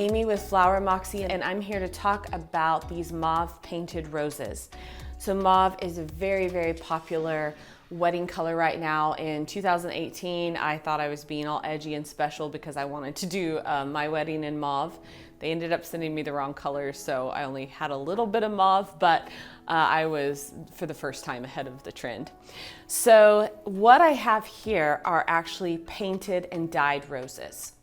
Amy with Flower Moxie, and I'm here to talk about these mauve painted roses. So mauve is a very, very popular wedding color right now. In 2018, I thought I was being all edgy and special because I wanted to do my wedding in mauve. They ended up sending me the wrong colors, so I only had a little bit of mauve, but I was, for the first time, ahead of the trend. So what I have here are actually painted and dyed roses.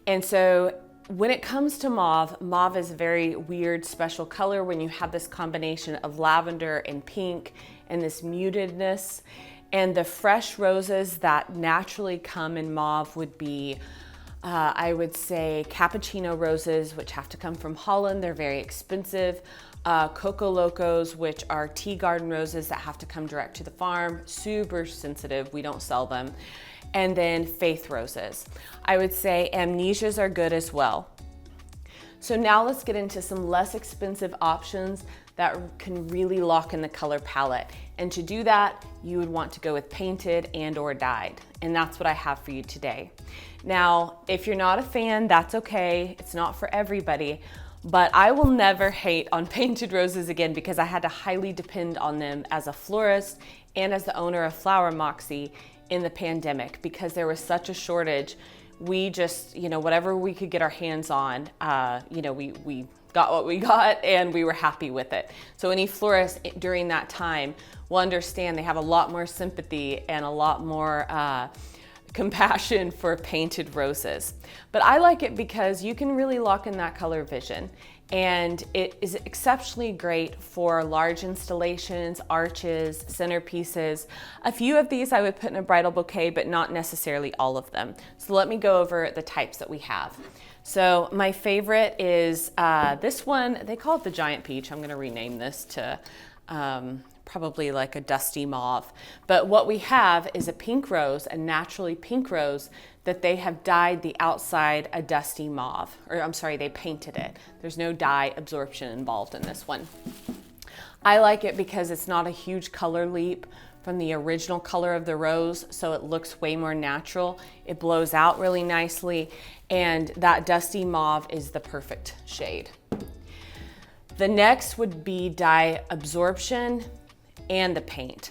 And so when it comes to mauve, mauve is a very weird, special color when you have this combination of lavender and pink and this mutedness. And the fresh roses that naturally come in mauve would be, I would say, cappuccino roses, which have to come from Holland. They're very expensive. Coco Locos, which are tea garden roses that have to come direct to the farm, super sensitive, we don't sell them. And then faith roses. I would say amnesias are good as well. So now let's get into some less expensive options that can really lock in the color palette. And to do that, you would want to go with painted and or dyed. And that's what I have for you today. Now, if you're not a fan, that's okay. It's not for everybody. But I will never hate on painted roses again because I had to highly depend on them as a florist and as the owner of Flower Moxie in the pandemic because there was such a shortage. We just, whatever we could get our hands on, we got what we got and we were happy with it. So any florist during that time will understand they have a lot more sympathy and a lot more compassion for painted roses. But I like it because you can really lock in that color vision. And it is exceptionally great for large installations, arches, centerpieces. A few of these I would put in a bridal bouquet, but not necessarily all of them. So let me go over the types that we have. So my favorite is this one. They call it the giant peach. I'm gonna rename this to probably like a dusty mauve. But what we have is a pink rose, a naturally pink rose that they have dyed the outside a dusty mauve, or I'm sorry, they painted it. There's no dye absorption involved in this one. I like it because it's not a huge color leap from the original color of the rose, so it looks way more natural. It blows out really nicely, and that dusty mauve is the perfect shade. The next would be dye absorption and the paint.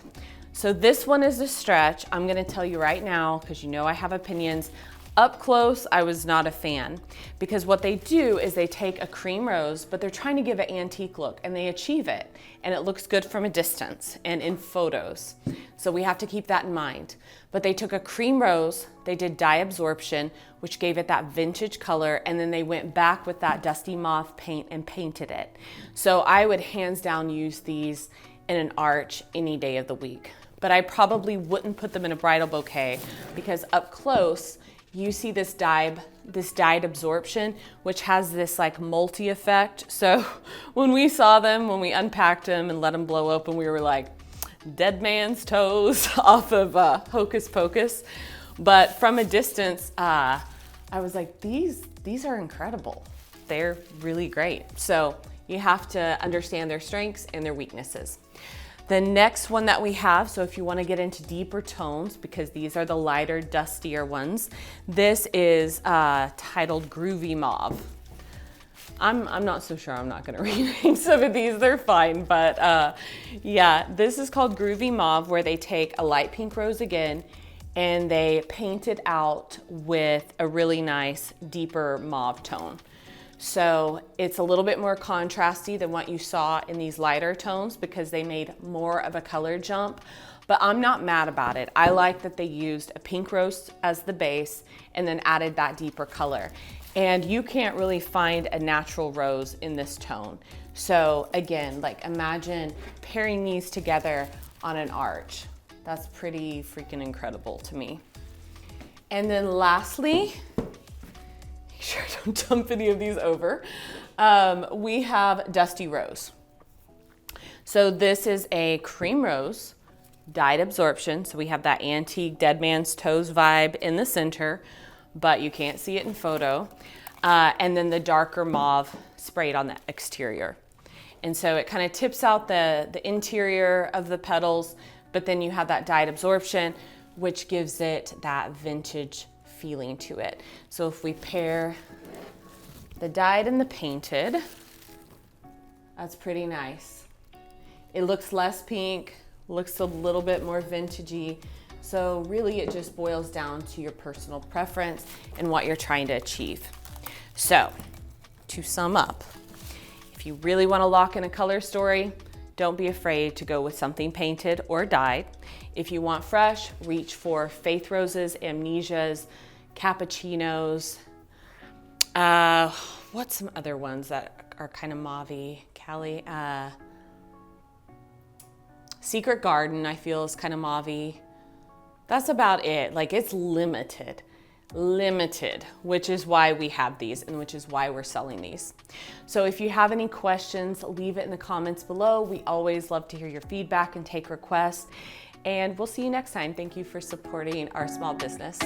So this one is a stretch. I'm gonna tell you right now, because I have opinions. Up close, I was not a fan because what they do is they take a cream rose, but they're trying to give an antique look and they achieve it. And it looks good from a distance and in photos. So we have to keep that in mind. But they took a cream rose, they did dye absorption, which gave it that vintage color, and then they went back with that dusty mauve paint and painted it. So I would hands down use these in an arch any day of the week. But I probably wouldn't put them in a bridal bouquet because up close, you see this dyed absorption, which has this like multi effect. So when we saw them, when we unpacked them and let them blow open, we were like dead man's toes off of Hocus Pocus. But from a distance, I was like, these are incredible. They're really great. So you have to understand their strengths and their weaknesses. The next one that we have, so if you want to get into deeper tones, because these are the lighter, dustier ones, this is titled Groovy Mauve. I'm not so sure. I'm not going to rename some of these. They're fine. But yeah, this is called Groovy Mauve, where they take a light pink rose again, and they paint it out with a really nice, deeper mauve tone. So it's a little bit more contrasty than what you saw in these lighter tones because they made more of a color jump, but I'm not mad about it. I like that they used a pink rose as the base and then added that deeper color. And you can't really find a natural rose in this tone. So again, like imagine pairing these together on an arch. That's pretty freaking incredible to me. And then lastly, sure I don't dump any of these over. We have Dusty Rose. So this is a cream rose, dyed absorption. So we have that antique dead man's toes vibe in the center, but you can't see it in photo. And then the darker mauve sprayed on the exterior. And so it kind of tips out the interior of the petals, but then you have that dyed absorption, which gives it that vintage feeling to it. So if we pair The dyed and the painted, that's pretty nice. It looks less pink, looks a little bit more vintagey. So really it just boils down to your personal preference and what you're trying to achieve. So to sum up, if you really want to lock in a color story, don't be afraid to go with something painted or dyed. If you want fresh, reach for Faith Roses, Amnesias, Cappuccinos. What's some other ones that are kind of mauve-y? Cali, Secret Garden, I feel, is kind of mauve-y. That's about it. Like, it's limited, which is why we have these and which is why we're selling these. So if you have any questions, leave it in the comments below. We always love to hear your feedback and take requests. And we'll see you next time. Thank you for supporting our small business.